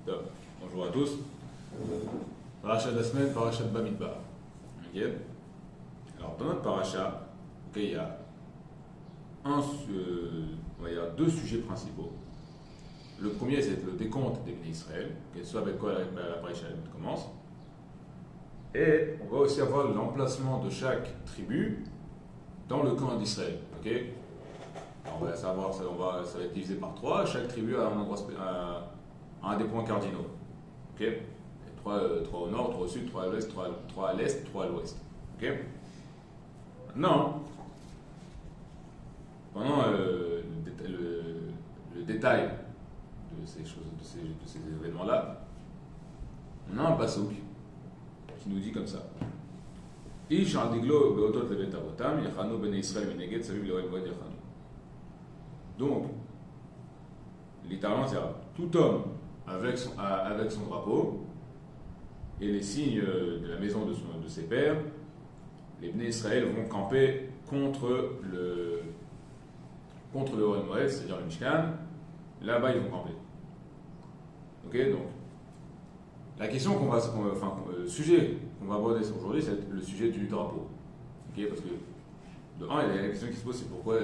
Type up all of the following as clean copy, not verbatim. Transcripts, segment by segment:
Top. Bonjour à tous. Paracha de la semaine, paracha de Bamidbar. Ok. Alors, dans notre paracha, il y a il y a deux sujets principaux. Le premier, c'est le décompte des bénis Israël, ce avec quoi la paracha commence. Et on va aussi avoir l'emplacement de chaque tribu dans le camp d'Israël. Ok. Alors, on va savoir, ça va être divisé par trois. Chaque tribu a un endroit, un des points cardinaux. Ok. Trois au nord, trois au sud, trois à l'ouest, trois à l'est, trois à l'ouest. Ok. Maintenant, pendant le détail de ces choses, de ces événements-là, on a un passouk qui nous dit comme ça. Ish al diglo beotot levet avotam yachanu bnei Israël mineged saviv le'oel moed yachanu. Donc, littéralement, c'est tout homme avec son drapeau et les signes de la maison de ses pères, les Bnei Israël vont camper contre le Ohel Moed, c'est-à-dire le Mishkan. Là-bas, ils vont camper. Ok, donc la question le sujet qu'on va aborder aujourd'hui, c'est le sujet du drapeau. Ok, parce que de un, il y a la question qui se pose, c'est pourquoi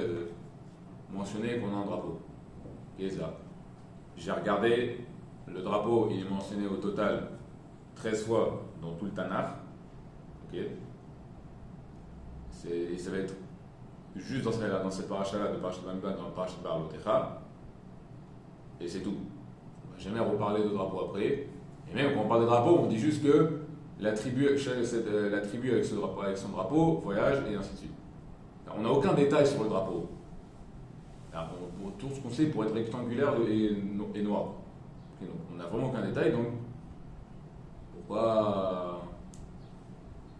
mentionner qu'on a un drapeau. Ok, c'est ça. J'ai regardé, le drapeau, il est mentionné au total 13 fois dans tout le Tanakh. Ok. Ça va être juste dans cette paracha-là, de paracha de Bamidbar, dans la paracha de Beha'alot. Et c'est tout. On ne va jamais reparler de drapeau après. Et même quand on parle de drapeau, on dit juste que la tribu avec son drapeau voyage et ainsi de suite. Alors, on n'a aucun détail sur le drapeau. Alors, tout ce qu'on sait pour être rectangulaire et noir. Okay, donc, on n'a vraiment aucun détail. Donc,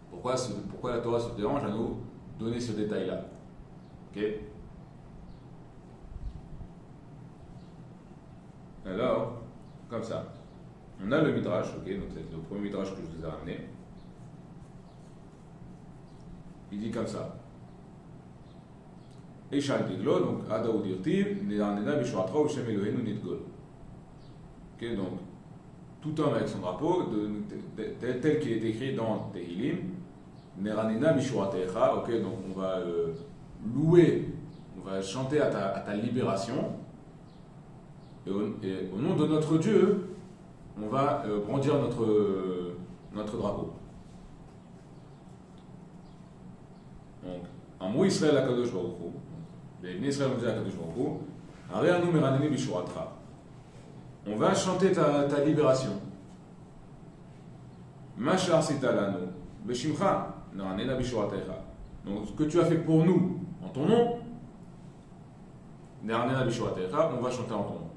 pourquoi la Torah se dérange à nous donner ce détail-là? Ok. Alors, comme ça, on a le Midrash, ok, donc c'est le premier Midrash que je vous ai ramené. Il dit comme ça. Eshal Diglo, donc Adaou Dirtiv, Nedaneda Bishwatra Ushem Elohenu Nidgol. Ok, donc tout homme avec son drapeau, tel qu'il est écrit dans Tehilim, Neranena Bishwaratecha, ok, donc on va louer, on va chanter à ta libération, et au nom de notre Dieu, on va brandir notre drapeau. Donc, un mot Israël à Kadosh Baruch Hu, les Israël ont dit à Kadosh Baruch Hu, Areanu Meraneni Bishuratra. On va chanter ta libération. Mashar Sitalanu, Beshimcha, Naranena Bishuratecha. Donc, ce que tu as fait pour nous, en ton nom, Naranena Bishuratecha, on va chanter en ton nom.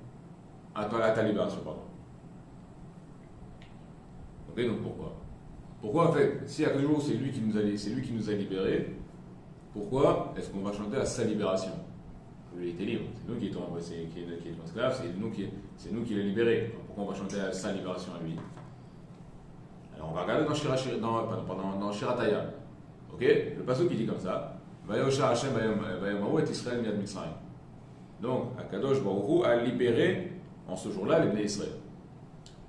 À ta libération, pardon. Ok, donc pourquoi? Pourquoi en fait, si à quelque jour c'est lui qui nous a libérés, pourquoi est-ce qu'on va chanter à sa libération? Lui était libre, c'est nous qui étions esclaves, c'est nous qui l'a libéré. Pourquoi on va chanter à sa libération à lui? Alors on va regarder dans Shirataya. Ok, le passage qui dit comme ça. Vayosha Hashem Vayomahu et Israël Miad Mitzrayim. Donc Akadosh Baruch Hu a libéré en ce jour-là les Bnei Israël.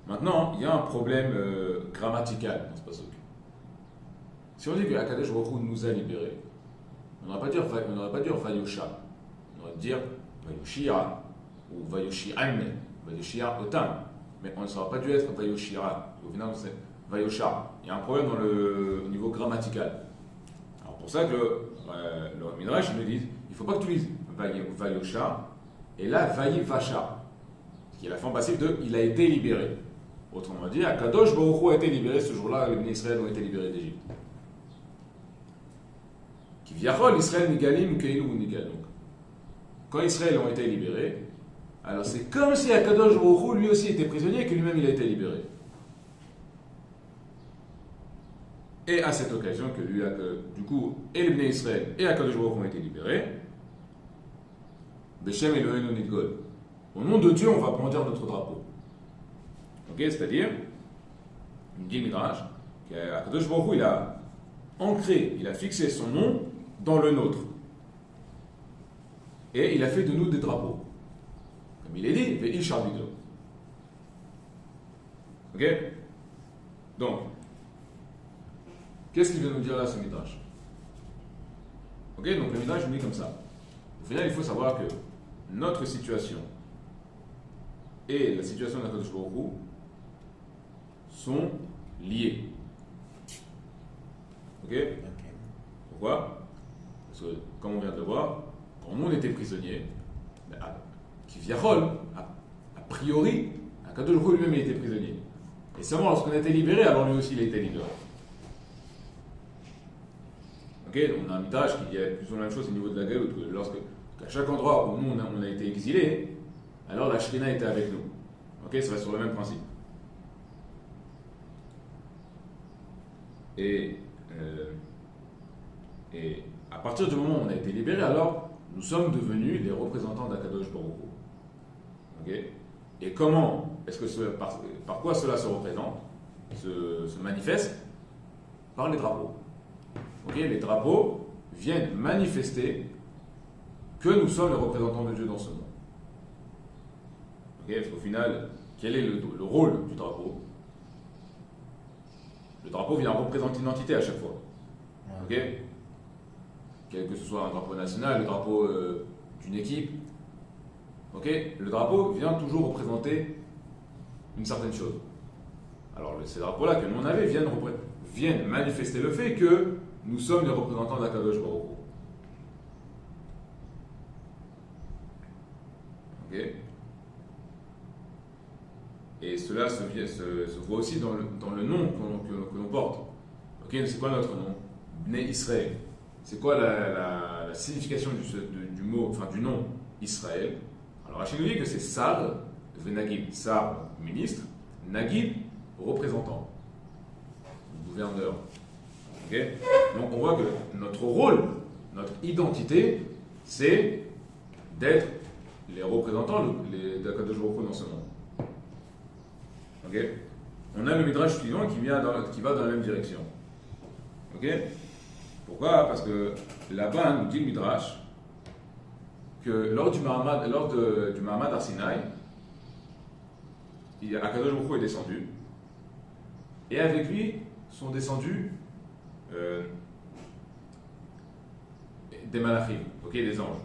Maintenant, il y a un problème grammatical dans ce passage. Si on dit que Akadosh Baruch Hu nous a libérés, on n'aurait pas dire Vayosha. On va dire Vayoshia ou Vayoshi'an, Vayoshia Otam, mais on ne saurait pas dû être Vayoshia. Au final, c'est Vayosha. Il y a un problème au niveau grammatical. Alors pour ça que le Midrash nous dit il ne faut pas que tu lises Vayosha et là Vayivasha, qui est la forme passive de il a été libéré. Autrement dit, Akadosh Baruch Hu a été libéré ce jour-là, les Bnei Israël ont été libérés d'Égypte. Qui viachol Israël Nigalim Keinu Nigal. Quand Israël ont été libérés, alors c'est comme si Akadosh Baruch Hu lui aussi était prisonnier et que lui-même il a été libéré. Et à cette occasion que du coup, et les Bnei Israël et Akadosh Baruch Hu ont été libérés, Beshem Elohenu Nidgol. Au nom de Dieu, on va brandir notre drapeau. Ok, c'est-à-dire, il dit Midrash, qu'Akadosh Baruch Hu, il a ancré, il a fixé son nom dans le nôtre. Et il a fait de nous des drapeaux. Comme il est dit, Ve'il Sharbiglo. Ok? Donc, qu'est-ce qu'il veut nous dire là, ce Midrash? Ok? Donc, le Midrash nous dit comme ça. Au final, il faut savoir que notre situation et la situation d'Akadosh Baruch Hu sont liées. Ok? Pourquoi? Parce que, comme on vient de le voir, quand nous on était prisonniers, Kivyachol, a priori, Akadosh Baruch Hu lui-même il était prisonnier. Et seulement lorsqu'on a été libéré, alors lui aussi il a été libéré. Ok? Donc on a un midrash qui dit plus ou moins la même chose au niveau de la Galoute, que lorsque, à chaque endroit où nous on a été exilés, alors la Shrina était avec nous. Ok? Ça va sur le même principe. Et à partir du moment où on a été libéré, alors nous sommes devenus les représentants d'Akadosh Baruch Hu. Ok? Et comment est-ce que par quoi cela se représente, se manifeste? Par les drapeaux. Ok? Les drapeaux viennent manifester que nous sommes les représentants de Dieu dans ce monde. Ok? Parce qu'au final, quel est le rôle du drapeau? Le drapeau vient représenter une entité à chaque fois. Ok? Quel que ce soit un drapeau national, le drapeau d'une équipe. Ok? Le drapeau vient toujours représenter une certaine chose. Alors ces drapeaux-là que nous on avait viennent manifester le fait que nous sommes les représentants d'Akadosh Baruch Hu. Ok? Et cela se voit aussi dans le nom que l'on porte. Ok? C'est quoi notre nom? Bnei Israël. C'est quoi la signification du mot, enfin du nom Israël? Alors Rachid nous dit que c'est Sar, Venagid. Sar, ministre, Nagid, représentant, gouverneur. Ok? Donc on voit que notre rôle, notre identité, c'est d'être les représentants d'Akadosh Baruch Hu dans ce monde. Ok? On a le Midrash suivant qui va dans la même direction. Ok? Pourquoi? Parce que là-bas, nous dit le Midrash que lors du Mahamad Arsinaï, Akadosh Baruch Hu est descendu, et avec lui sont descendus des malachim, ok, des anges,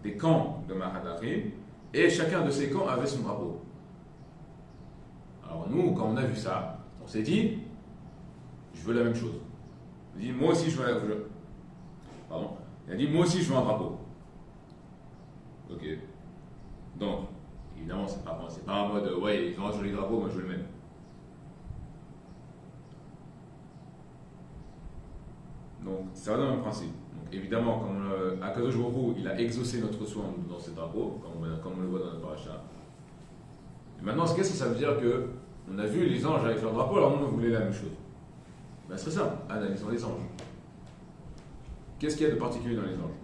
des camps de malachim, et chacun de ces camps avait son drapeau. Alors nous, quand on a vu ça, on s'est dit, je veux la même chose. Il a dit, moi aussi je veux un drapeau. Ok. Donc, évidemment, c'est pas un mode, ouais, ils ont un joli drapeau, moi je veux le même. Donc, ça va dans le même principe. Donc, évidemment, comme Akadosh Baruch Hu, il a exaucé notre soin dans ces drapeaux, comme on le voit dans notre paracha. Et maintenant, qu'est-ce que ça veut dire que on a vu les anges avec leur drapeau, alors nous on voulait la même chose? Ben, c'est ça, analysons les anges. Qu'est-ce qu'il y a de particulier dans les anges?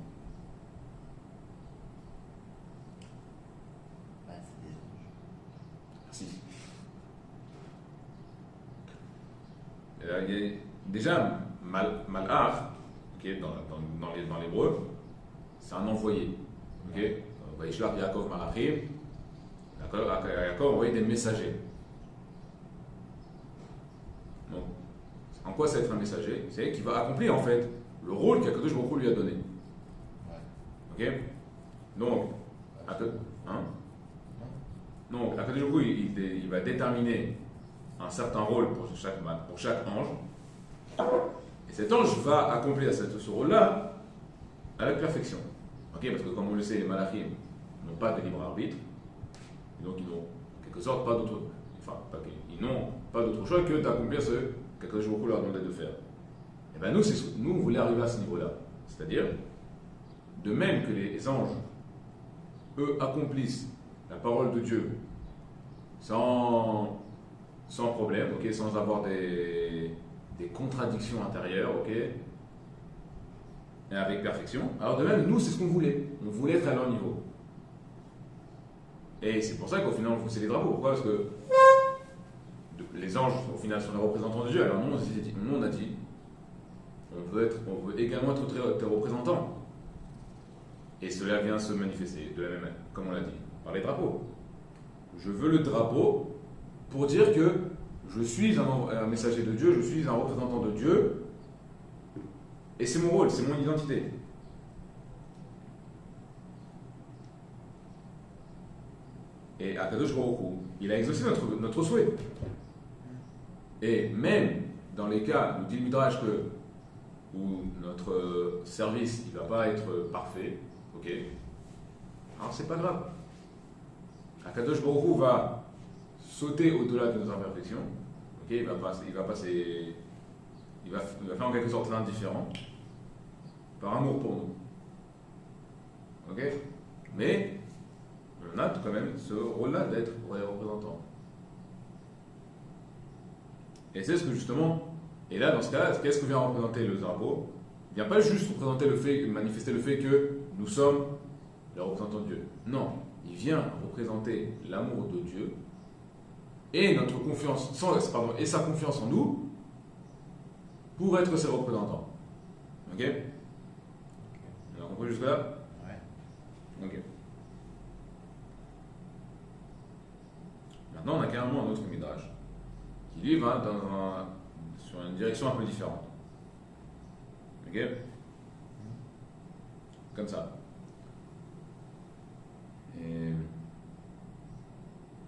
C'est des anges. Merci. Il y a déjà, Malach, okay, dans l'hébreu, c'est un envoyé. Okay? Vaishlach Yaakov Malachim, Yaakov envoyait des messagers. Donc, en quoi c'est être un messager? C'est qu'il va accomplir en fait le rôle qu'Akadosh Baruch Hu lui a donné. Ok? Donc, donc Akadosh Baruch Hu, il va déterminer un certain rôle pour chaque ange. Et cet ange va accomplir ce rôle-là avec perfection. Ok? Parce que comme on le sait, les malachim n'ont pas de libre arbitre. Et donc ils n'ont en quelque sorte pas d'autre. Ils n'ont pas d'autre choix que d'accomplir ce qu'Akadosh Baruch Hu leur a demandé de faire. Et bien nous, on voulait arriver à ce niveau-là. C'est-à-dire, de même que les anges, eux, accomplissent la parole de Dieu sans problème, okay, sans avoir des contradictions intérieures, okay, et avec perfection. Alors de même, nous, c'est ce qu'on voulait. On voulait être à leur niveau. Et c'est pour ça qu'au final, on poussait les drapeaux. Pourquoi? Parce que les anges, au final, sont les représentants de Dieu. Alors nous, on a dit, on veut également être très représentants. Et cela vient se manifester de la même manière, comme on l'a dit, par les drapeaux. Je veux le drapeau pour dire que je suis un messager de Dieu, je suis un représentant de Dieu, et c'est mon rôle, c'est mon identité. Et Akadosh Baruch Hu, il a exaucé notre souhait. Et même dans les cas, nous dit le Midrash, où notre service il ne va pas être parfait, ok, alors c'est pas grave. Akadosh Baruch Hu va sauter au-delà de nos imperfections, ok, il va faire en quelque sorte l'indifférent, par amour pour nous. Ok, mais on a quand même ce rôle-là d'être représentant. Et c'est ce que justement, et là dans ce cas-là, qu'est-ce que vient représenter le drapeau? Il ne vient pas juste manifester le fait que nous sommes les représentants de Dieu. Non, il vient représenter l'amour de Dieu et notre confiance, et sa confiance en nous pour être ses représentants. Ok? On a compris jusque-là? Ouais. Ok. Maintenant, on a carrément un autre midrash qui lui va sur une direction un peu différente. Ok? Comme ça.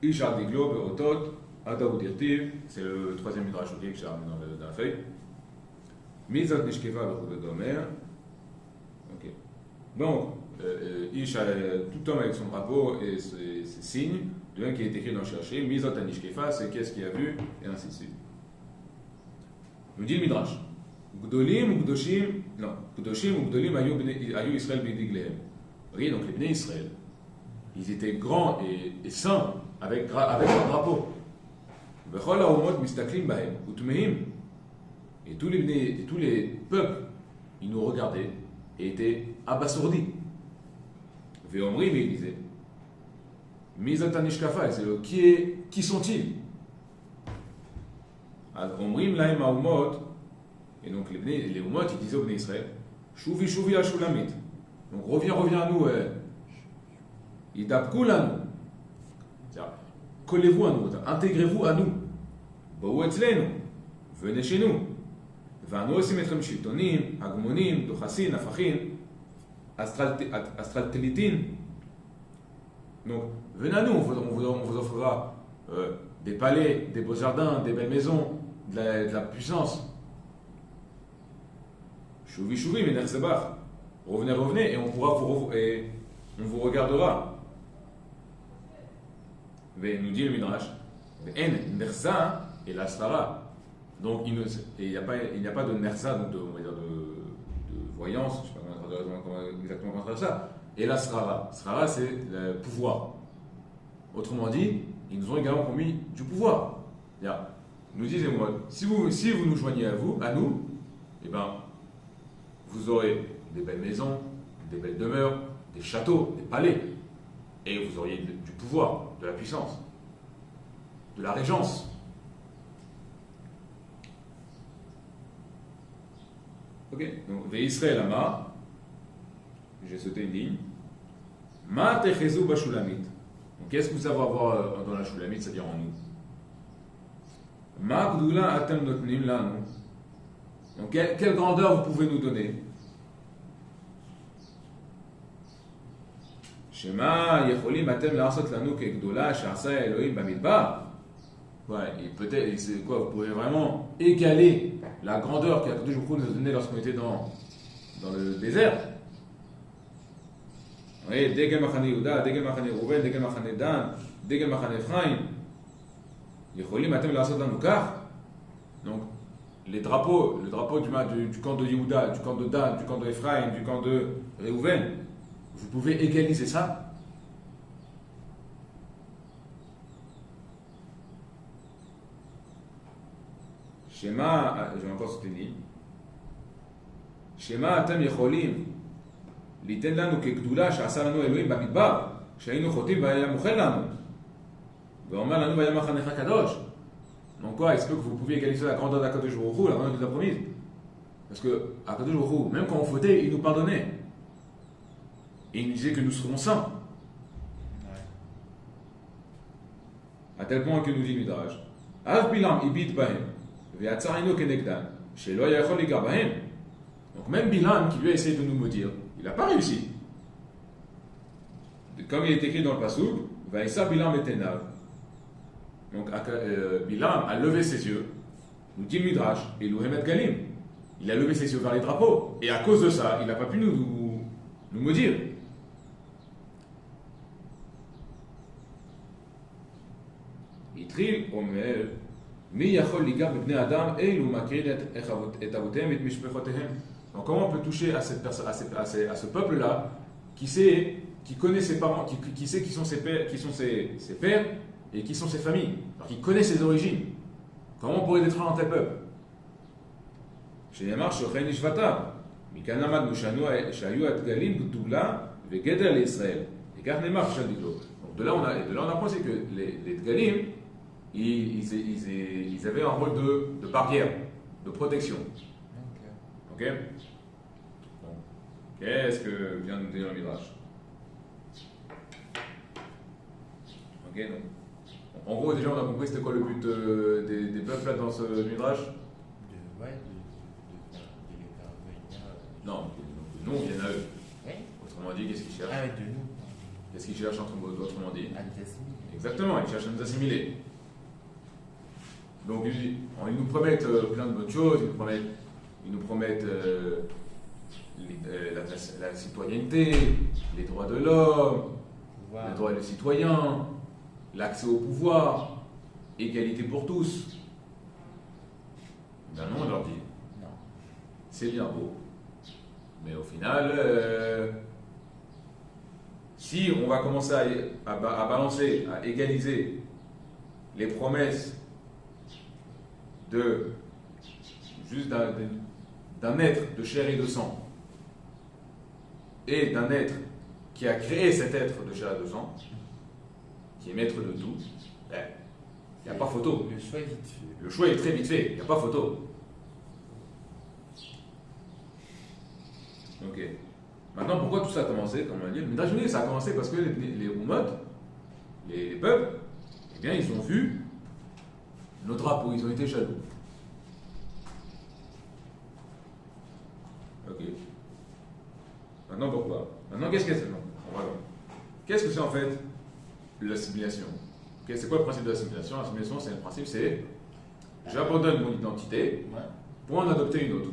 Ishar Diglo, Berotot, Adaou Dirtiv, c'est le troisième midrash que j'ai ramené dans la feuille. Mizot Nishkeva, le Gomer. Ok. Donc, Ish, tout homme avec son drapeau et ses signes, de un qui est écrit dans le chercher, Mizot Anishkefa, c'est qu'est-ce qu'il a vu, et ainsi de suite. Nous dit le Midrash, Gdolim ou Gdoshim, non, Gdoshim ou Gdolim ayu Israël bidiglehem. Vous voyez, donc les Bnei Israël, ils étaient grands et saints avec leur drapeau. Bechol haomot mistaklim bahem, utmehim. Et tous les peuples, ils nous regardaient et étaient abasourdis. Veomri, mais ils disaient, Mizat Anishkafa, c'est qui sont-ils? Omrim laim haomot, et donc les haomot, ils disaient aux Bnei Israël, Shuvi al Shulamit. Donc reviens à nous, Idabkou lanu. C'est-à-dire, collez-vous à nous, intégrez-vous à nous. Ba'u etzlenu, venez chez nous. Va'anu osim etrem shiltonim, hagmonim, dochasin, afachin, astraltelitin. Donc, venez à nous, on vous offrira des palais, des beaux jardins, des belles maisons, de la puissance. Chouvi, mais Nersebach. Revenez, et on vous regardera. Mais nous dit le Midrash, En Nersa et la Sfara. Donc il n'y a pas de Nersa, donc on va dire de voyance, je ne sais pas exactement comment traduire ça. Et la Sfara. Sfara, c'est le pouvoir. Autrement dit, ils nous ont également promis du pouvoir. Nous disons, si vous nous joignez à nous, eh ben, vous aurez des belles maisons, des belles demeures, des châteaux, des palais. Et vous auriez du pouvoir, de la puissance, de la régence. Ok, donc, Israël Ama, j'ai sauté une ligne. Ma techezou bashulamit. Donc, qu'est-ce que vous savez avoir dans la shulamit, c'est-à-dire en nous? Ma gdoula atem notnim lanu. Donc, quelle grandeur vous pouvez nous donner? Shema yecholim atem la'asot lanu kegdola she'asa Elohim bamidbar. Ouais, et peut-être, c'est quoi, vous pouvez vraiment égaler la grandeur qu'Akadosh Baruch Hu nous a donnée lorsqu'on était dans le désert. Oui, Degel Machane Yehuda, Degel Machane Reuven, Degel Machane Dan, Degel Machane Ephraim. Yecholim atem la'asot lanu kach. Donc, le drapeau du camp de Yehuda, du camp de Dan, du camp de Ephraim, du camp de Reuven, vous pouvez égaliser ça? Shema, je vais encore soutenir. Shema atem yecholim liten lanu kegdula she'asa lanu Elohim bamidbar she'aynu chotim v'aya mochel lanu ve'omer lanu v'aya machanecha kadosh. Donc quoi, est-ce que vous pouvez égaliser la grandeur d'Akadosh Baruch Hu, la grandeur qu'il nous a promise? Parce que Akadosh Baruch Hu, même quand on fautait, il nous pardonnait. Et il nous disait que nous serons saints. à tel point que nous dit Midrash, Av Bilam ibit bahem, ve'atzarino kenegdan, shelo yachol ligar bahem. Donc même Bilam qui lui a essayé de nous maudire, il n'a pas réussi. Comme il est écrit dans le Passouk, Vaïssa Bilam etenav. Donc Bilam a levé ses yeux, nous dit Midrash, et Louhemet Galim. Il a levé ses yeux vers les drapeaux. Et à cause de ça, il n'a pas pu nous maudire. Itril Omer, Mi Yachol Ligar B'nei Adam, Eilu Makrin et Avotem et Mishpechotehem. Donc comment on peut toucher à cette personne, à ce peuple-là, qui connaît ses parents, qui sait qui sont ses pères, ses pères et qui sont ses familles, alors qui connaît ses origines. Comment on pourrait détruire un tel peuple? שנאמר שוכן לשבטיו, מכאן למדנו שהיו הדגלים גדולה וגדר לישראל, וכך נאמר חשל דגלו. Donc de là on apprend c'est que les dgalim, ils avaient un rôle de barrière, de protection. Ok? Bon. Qu'est-ce que vient de nous dire le Midrash? Ok, donc. En gros, déjà, on a compris c'était quoi le but des peuples là dans ce Midrash? Non, de nous, viennent à eux. Oui. Autrement dit, qu'est-ce qu'ils cherchent? Ah, de nous. Qu'est-ce qu'ils cherchent autrement dit? À nous assimiler. Exactement, ils cherchent à nous assimiler. Donc, ils nous promettent plein de bonnes choses, ils nous promettent la citoyenneté, les droits de l'homme, les droits des citoyens, l'accès au pouvoir, égalité pour tous. Ben non, on leur dit. Non. C'est bien beau. Mais au final, si on va commencer à balancer, à égaliser les promesses juste d'un être de chair et de sang et d'un être qui a créé cet être de chair et de sang, qui est maître de tout, il n'y a pas photo. Le choix est vite fait. Le choix est très vite fait, il n'y a pas photo. Ok. Maintenant, pourquoi tout ça a commencé? Comme on l'a dit, le Midrash nous dit, ça a commencé parce que les Umot, les peuples, eh bien, ils ont vu nos drapeaux, ils ont été jaloux. Ok. Maintenant, pourquoi? Maintenant, qu'est-ce que c'est? Qu'est-ce que c'est en fait l'assimilation? Okay, c'est quoi le principe de l'assimilation? L'assimilation, c'est le principe, c'est j'abandonne mon identité pour en adopter une autre.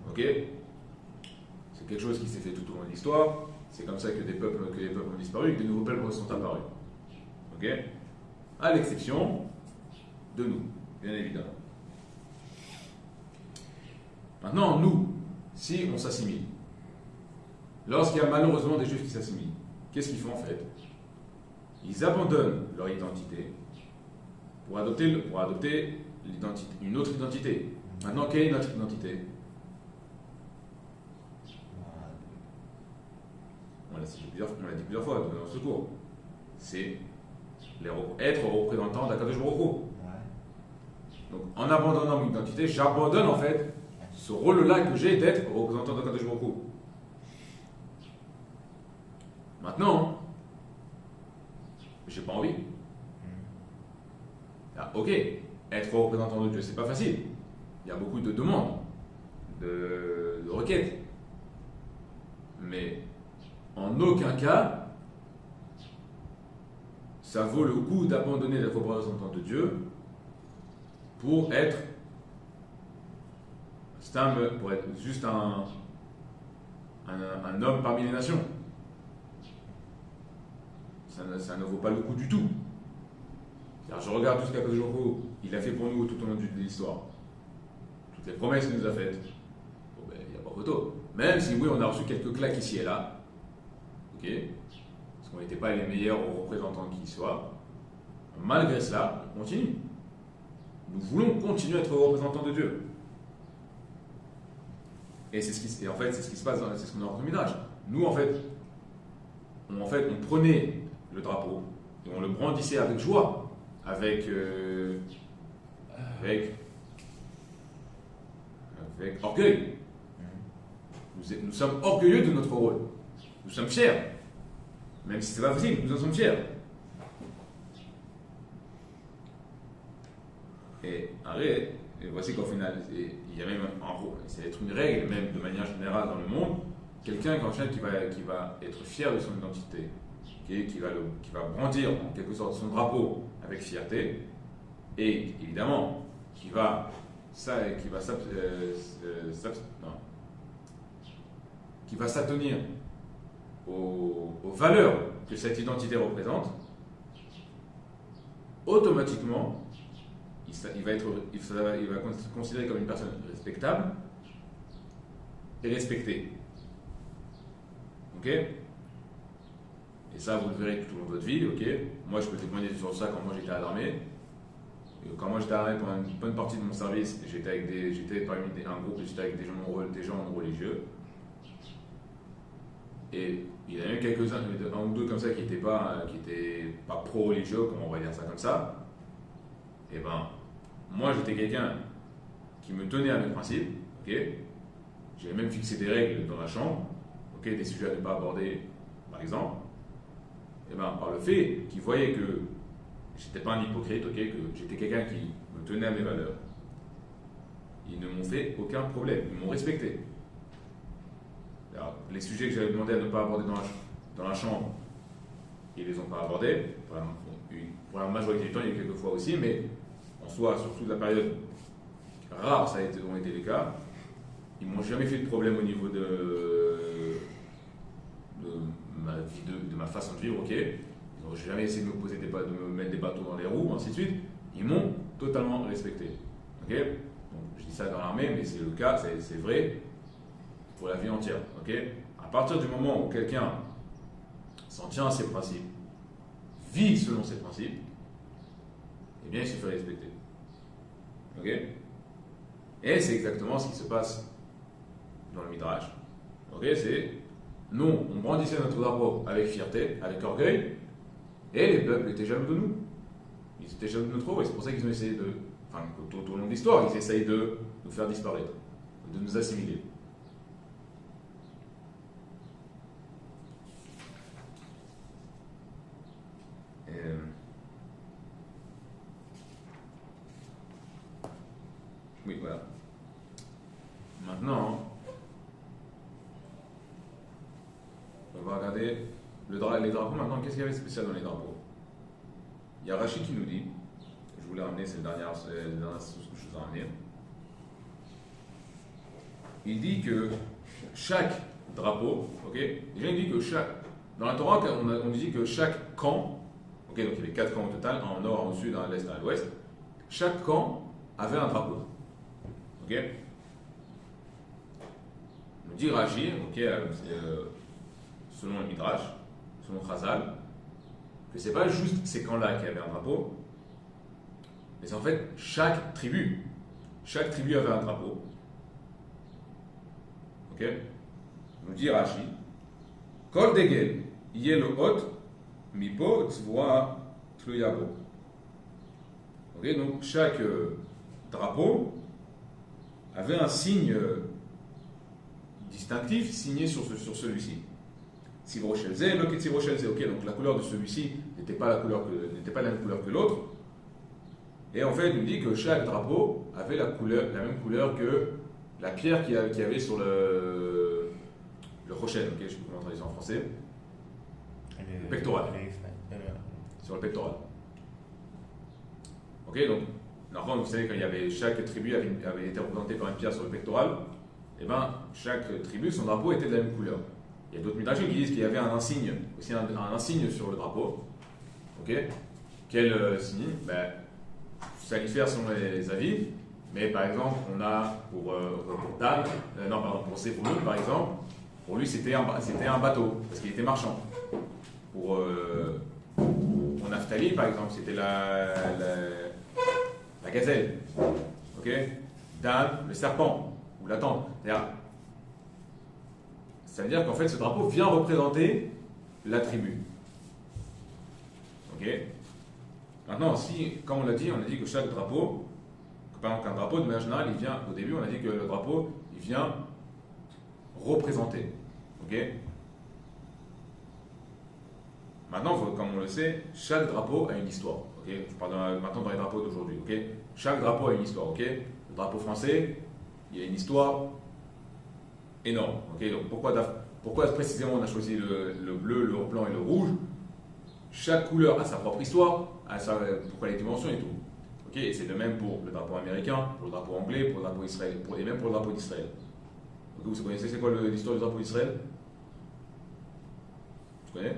Ok? C'est quelque chose qui s'est fait tout au long de l'histoire. C'est comme ça que les peuples ont disparu et que de nouveaux peuples sont apparus. Ok? À l'exception de nous, bien évidemment. Maintenant, nous, si on s'assimile, lorsqu'il y a malheureusement des Juifs qui s'assimilent, qu'est-ce qu'ils font en fait? Ils abandonnent leur identité pour adopter une autre identité. Maintenant, quelle est notre identité? On l'a dit plusieurs fois dans ce cours. C'est être représentant d'Akadosh Baruch Hu. Donc, en abandonnant mon identité, j'abandonne en fait ce rôle-là que j'ai d'être représentant d'Akadosh Baruch Hu. Maintenant, j'ai pas envie. Ah, ok, être représentant de Dieu, c'est pas facile. Il y a beaucoup de demandes, de requêtes. Mais en aucun cas, ça vaut le coup d'abandonner la représentant de Dieu pour être juste un homme parmi les nations. Ça ne vaut pas le coup du tout. Alors je regarde tout ce qu'Akadosh Baruch Hu il a fait pour nous tout au long de l'histoire. Toutes les promesses qu'il nous a faites. Bon ben, il n'y a pas photo. Même si oui, on a reçu quelques claques ici et là. Ok? Parce qu'on n'était pas les meilleurs représentants qui soient. Malgré cela, on continue. Nous voulons continuer à être représentants de Dieu. Et c'est ce qui se passe, c'est ce qu'on a en Midrash. Nous, en fait, on prenait le drapeau et on le brandissait avec joie, avec orgueil. Nous sommes orgueilleux de notre rôle. Nous sommes fiers. Même si c'est pas facile, nous en sommes fiers. Et arrête, et voici qu'au final, il y a même en gros, c'est être une règle, même de manière générale dans le monde, quelqu'un qui va être fier de son identité, qui va brandir en quelque sorte son drapeau avec fierté, et évidemment, qui va s'attenir aux valeurs que cette identité représente, automatiquement, il va être considéré comme une personne respectable et respectée. Ok? Et ça, vous le verrez tout au long de votre vie. Ok? Moi, je peux témoigner sur ça quand moi j'étais à l'armée. Quand moi j'étais à l'armée, pendant une bonne partie de mon service, j'étais parmi un groupe, j'étais avec des gens non religieux. Et il y en a eu quelques-uns, un ou deux comme ça qui n'étaient pas pro-religieux, comme on va dire ça comme ça. Et ben, moi j'étais quelqu'un qui me tenait à mes principes, ok. J'avais même fixé des règles dans la chambre, ok, des sujets à ne pas aborder, par exemple. Et ben, par le fait qu'ils voyaient que j'étais pas un hypocrite, ok, que j'étais quelqu'un qui me tenait à mes valeurs, ils ne m'ont fait aucun problème, ils m'ont respecté. Alors, les sujets que j'avais demandé à ne pas aborder dans la chambre, ils ne les ont pas abordés. Pour la majorité du temps, il y a eu quelques fois aussi, mais en soi, sur toute la période rare, ça ont été les cas. Ils ne m'ont jamais fait de problème au niveau de ma vie, de ma façon de vivre, ok. Ils n'ont jamais essayé de me mettre des bateaux dans les roues, ainsi de suite. Ils m'ont totalement respecté. Ok. Donc, je dis ça dans l'armée, mais c'est le cas, c'est vrai pour la vie entière. Ok. À partir du moment où quelqu'un s'en tient à ses principes, vit selon ses principes, eh bien il se fait respecter. Ok. Et c'est exactement ce qui se passe dans le Midrash. Ok, c'est nous, on brandissait notre drapeau avec fierté, avec orgueil, et les peuples étaient jaloux de nous. Ils étaient jaloux de notre rôle, et c'est pour ça qu'ils ont essayé tout au long de l'histoire, ils essayent de nous faire disparaître, de nous assimiler. Oui, voilà. Maintenant, on va regarder les drapeaux. Maintenant, qu'est-ce qu'il y avait de spécial dans les drapeaux? Il y a Rachid qui nous dit, je voulais ramener, c'est la dernière source que je vous ai ramenée. Il dit que chaque drapeau, ok, déjà il dit que dans la Torah, on dit que chaque camp, ok, donc il y avait 4 camps au total, un au nord, un au sud, un à l'est, un à l'ouest, chaque camp avait un drapeau. Ok. Nous dit Rashi, ok, selon le Midrash, selon Chazal, que c'est pas juste ces camps-là qui avaient un drapeau, mais c'est en fait chaque tribu avait un drapeau. Ok. Nous dit Rashi, Kol degel yelo hot mipo tzvoa tluyabo. Ok, donc chaque drapeau avait un signe distinctif signé sur celui-ci. Sivro-shelze, loket sivro-shelze. Ok, donc la couleur de celui-ci n'était pas la même couleur que l'autre. Et en fait, il nous dit que chaque drapeau avait la même couleur que la pierre qu'il y avait sur le rochen. Ok, je ne sais pas comment traduire en français. Le pectoral. Sur le pectoral. Ok, donc normalement, vous savez, quand chaque tribu avait été représentée par une pierre sur le pectoral, et bien chaque tribu, son drapeau était de la même couleur. Il y a d'autres midrashim qui disent qu'il y avait un insigne, aussi un insigne sur le drapeau. Ok. Quel signe? Salifère selon les avis, mais par exemple, on a pour Dan, pour Séphouloun par exemple, pour lui c'était un bateau, parce qu'il était marchand. Pour Naphtali par exemple, c'était la gazelle. Ok. Dan, le serpent, ou la tente. Ça veut dire qu'en fait, ce drapeau vient représenter la tribu. Ok. Maintenant, quand on a dit que chaque drapeau, par exemple, qu'un drapeau, de manière générale, il vient, au début, on a dit que le drapeau, il vient représenter. Ok. Maintenant, comme on le sait, chaque drapeau a une histoire. Ok. Je parle maintenant dans les drapeaux d'aujourd'hui. Chaque drapeau a une histoire. Le drapeau français, il y a une histoire énorme. Donc pourquoi précisément on a choisi le bleu, le blanc et le rouge? Chaque couleur a sa propre histoire, pourquoi les dimensions et tout. Et c'est le même pour le drapeau américain, pour le drapeau anglais, pour le drapeau israélien, et même pour le drapeau d'Israël. Vous connaissez c'est quoi l'histoire du drapeau d'Israël? Tu connais?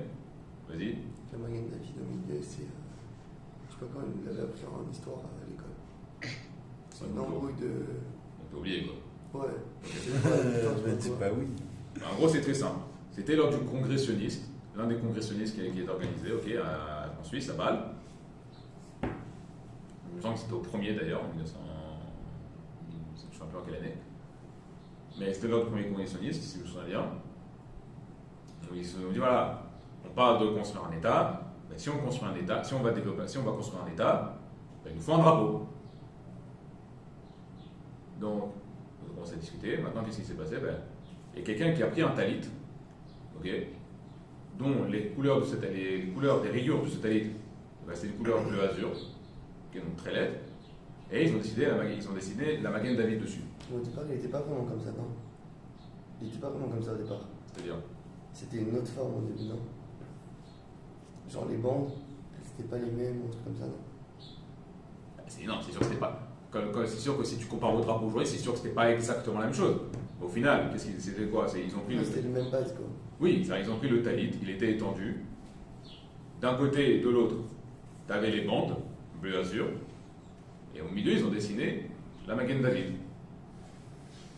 Vas-y. La Magen David au milieu, c'est. Je sais pas quand il l'avait appris en histoire à l'école. C'est une embrouille de. On peut oublier quoi. Ouais. C'est pas oui. En gros, c'est très simple. C'était lors du congressionniste, l'un des congressionniste qui est organisé en Suisse, à Bâle. Il me semble que c'était au premier d'ailleurs, en 1900. Je ne sais plus en quelle année. Mais c'était lors du premier congressionniste, si je me souviens bien. Où ils se sont dit voilà, on parle de construire un État. Ben, si on construit un État, si on va construire un État, ben, il nous faut un drapeau. Donc, on commence à discuter. Maintenant, qu'est-ce qui s'est passé? Il y a quelqu'un qui a pris un talit, dont les couleurs des rayures de ce talit, c'est des couleurs bleu azur, donc très laides, et ils ont dessiné la Magen David dessus. Au départ, il n'était pas vraiment comme ça, non? Il n'était pas vraiment comme ça au départ. C'est-à-dire? C'était une autre forme au début, non? Genre les bandes, c'était pas les mêmes, ou un truc comme ça, non? Non, c'est sûr que c'était pas. C'est sûr que si tu compares au drapeau aujourd'hui, c'est sûr que c'était pas exactement la même chose. Au final, c'était quoi? Ils ont pris C'était le même base, quoi. Oui, ils ont pris le talit, il était étendu. D'un côté et de l'autre, tu avais les bandes, bleu azur, et au milieu, ils ont dessiné la Magen David.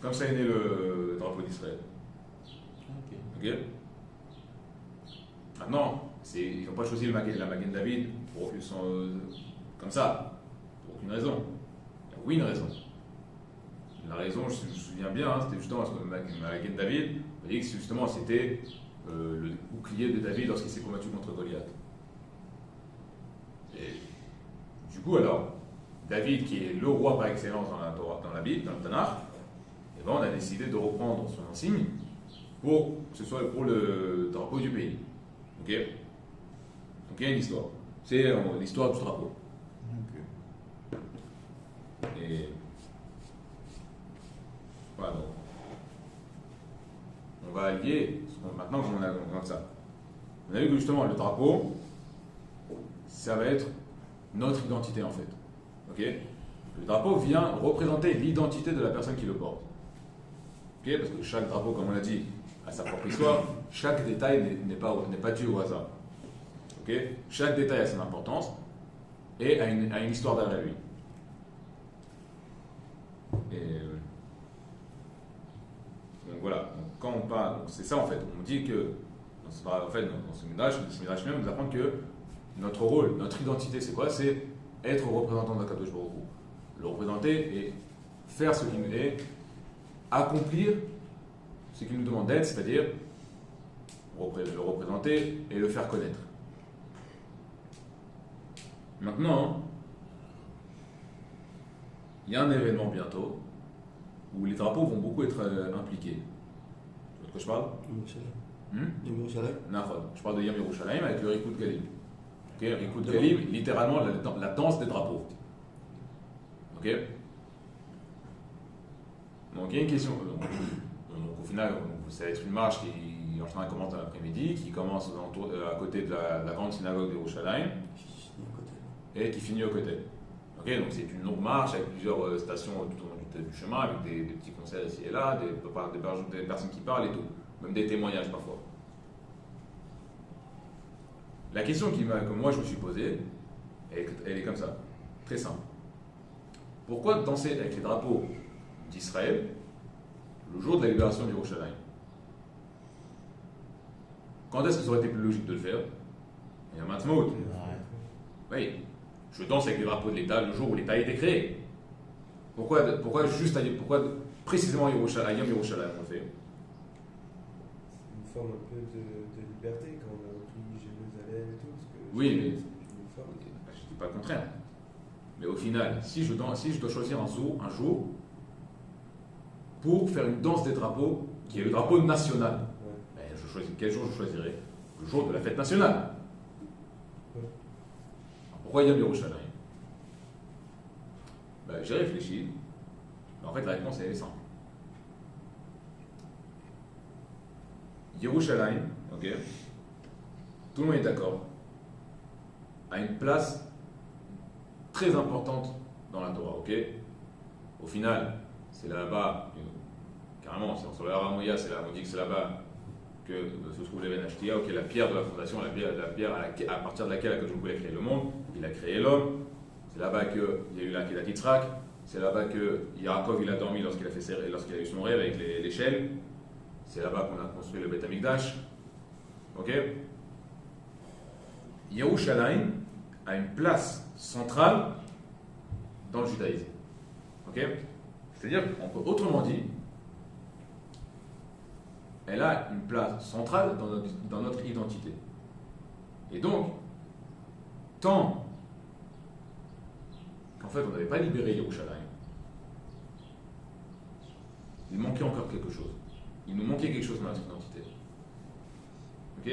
Comme ça est né le drapeau d'Israël. Ok. Maintenant, ils n'ont pas choisi la Magen David comme ça, pour aucune raison. Il y a oui une raison. La raison, je me souviens bien, c'était justement parce que Magen David, on dit que justement c'était le bouclier de David lorsqu'il s'est combattu contre Goliath. Et du coup, alors, David, qui est le roi par excellence dans la Bible, dans le Tanakh, et on a décidé de reprendre son insigne pour que ce soit pour le drapeau du pays. Donc il y a une histoire. C'est l'histoire du drapeau. Et voilà, donc on va allier, maintenant qu'on a ça. On a vu que justement le drapeau, ça va être notre identité en fait. Le drapeau vient représenter l'identité de la personne qui le porte. Parce que chaque drapeau, comme on l'a dit, a sa propre histoire, chaque détail n'est pas dû au hasard. Chaque détail a son importance et a une histoire derrière lui. Et donc voilà, donc, quand on parle, c'est ça en fait, on dit que dans ce Midrash même, nous apprend que notre rôle, notre identité, c'est quoi? C'est être représentant d'Akadosh Baruch Hu. Le représenter et faire ce qu'il nous est, accomplir ce qu'il nous demande d'être, c'est-à-dire le représenter et le faire connaître. Maintenant, il y a un événement bientôt où les drapeaux vont beaucoup être impliqués. Tu vois de quoi je parle? Yom Yerushalayim. Je parle de Yom Yerushalayim avec le Rikut Galim. Rikut Galim, littéralement la danse des drapeaux. Donc il y a une question. Donc, au final, ça va être une marche qui en général commence l'après-midi, qui commence à côté de la grande synagogue de Yerushalayim et qui finit au côté. Donc c'est une longue marche avec plusieurs stations tout au long du chemin, avec des petits concerts ici et là, des personnes qui parlent et tout, même des témoignages parfois. La question que moi je me suis posée, elle est comme ça, très simple. Pourquoi danser avec les drapeaux d'Israël le jour de la libération du Yerushalayim? Quand est-ce que ça aurait été plus logique de le faire? Il y a maintenant. Oui, je danse avec les drapeaux de l'État le jour où l'État a été créé. Pourquoi précisément à Yom Yerushalayim on le fait? C'est une forme un peu de liberté quand on a repris Jérusalem et tout. Parce que Oui, mais je ne dis pas le contraire. Mais au final, si je dois choisir un jour pour faire une danse des drapeaux, qui est le drapeau national, quel jour je choisirais? Le jour de la fête nationale. pourquoi Yom Yerushalayim? J'ai réfléchi. Mais en fait, la réponse elle est simple. Yerushalayim, ok, tout le monde est d'accord, a une place très importante dans la Torah, ok. Au final, c'est là-bas, carrément, sur le Har Hamoya, on dit que c'est là-bas que se trouve l'Eben Ashtia, ok, la pierre de la fondation, la pierre à partir de laquelle Akadosh Baruch Hu a créé le monde, il a créé l'homme. C'est là-bas qu'il y a eu la Kedat Yitzhak. C'est là-bas que Yaakov il a dormi lorsqu'il a eu son rêve avec l'échelle. C'est là-bas qu'on a construit le Beth Amikdash. Ok. Yerushalayim a une place centrale dans le judaïsme. Ok. C'est-à-dire, autrement dit, elle a une place centrale dans notre identité. Et donc, tant qu'en fait on n'avait pas libéré Yerushalayim, il manquait encore quelque chose. Il nous manquait quelque chose dans notre identité. Ok.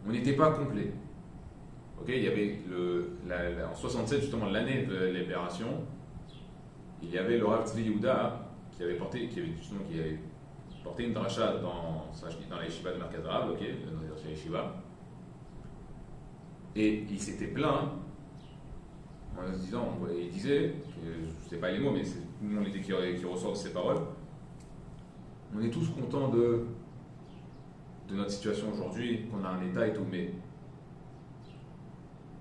On n'était pas complet. Ok. Il y avait en 67, justement, l'année de la libération, il y avait le Rav Tzvi Yehuda qui avait porté une dracha dans la yeshiva de Merkaz Arav, ok, dans la yeshiva. Et il s'était plaint en se disant, il disait, je ne sais pas les mots, mais c'est tout le monde qui ressort de ces paroles. On est tous contents de notre situation aujourd'hui, qu'on a un état et tout, mais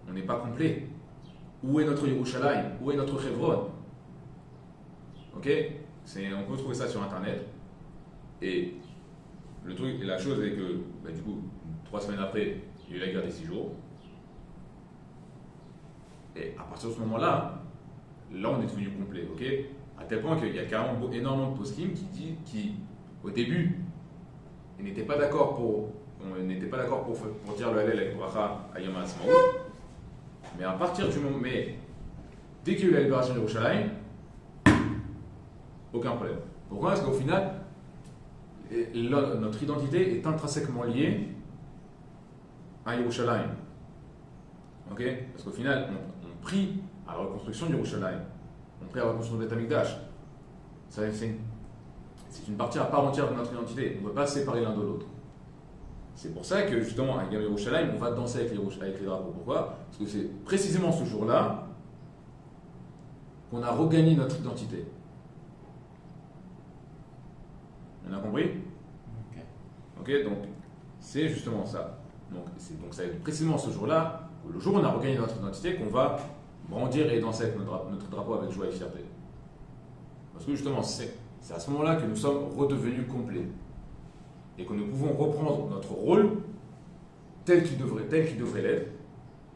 on n'est pas complet. Où est notre Yerushalayim? Où est notre Hebron? Ok, on peut trouver ça sur internet. Et la chose est que, du coup, 3 semaines après, il y a eu la guerre des 6 jours. Et à partir de ce moment-là, on est devenu complet, ok? À tel point qu'il y a carrément énormément de poskim qui au début, ils n'étaient pas d'accord pour dire le Hallel avec Bracha à Yom HaAtzmaut. Mais à partir du moment, dès qu'il y a eu la libération de Yerushalayim, aucun problème. Pourquoi? Parce qu'au final, notre identité est intrinsèquement liée à Yerushalayim. Ok? Parce qu'au final, on prie à la reconstruction de Yerushalayim. On prie à la reconstruction de Beth Amikdash. C'est une partie à part entière de notre identité. On ne peut pas séparer l'un de l'autre. C'est pour ça que justement, à Yom Yerushalayim, on va danser avec les drapeaux. Pourquoi? Parce que c'est précisément ce jour-là qu'on a regagné notre identité. On a compris? Ok, donc c'est justement ça. Donc ça va être précisément ce jour-là, le jour où on a regagné notre identité, qu'on va brandir et danser avec notre drapeau avec joie et fierté. Parce que justement, c'est à ce moment-là que nous sommes redevenus complets. Et que nous pouvons reprendre notre rôle tel qu'il devrait l'être.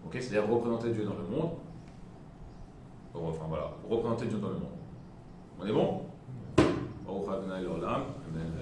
Ok, c'est-à-dire représenter Dieu dans le monde. Enfin voilà, représenter Dieu dans le monde. On est bon? Baruch Adonai L'Olam. Amen.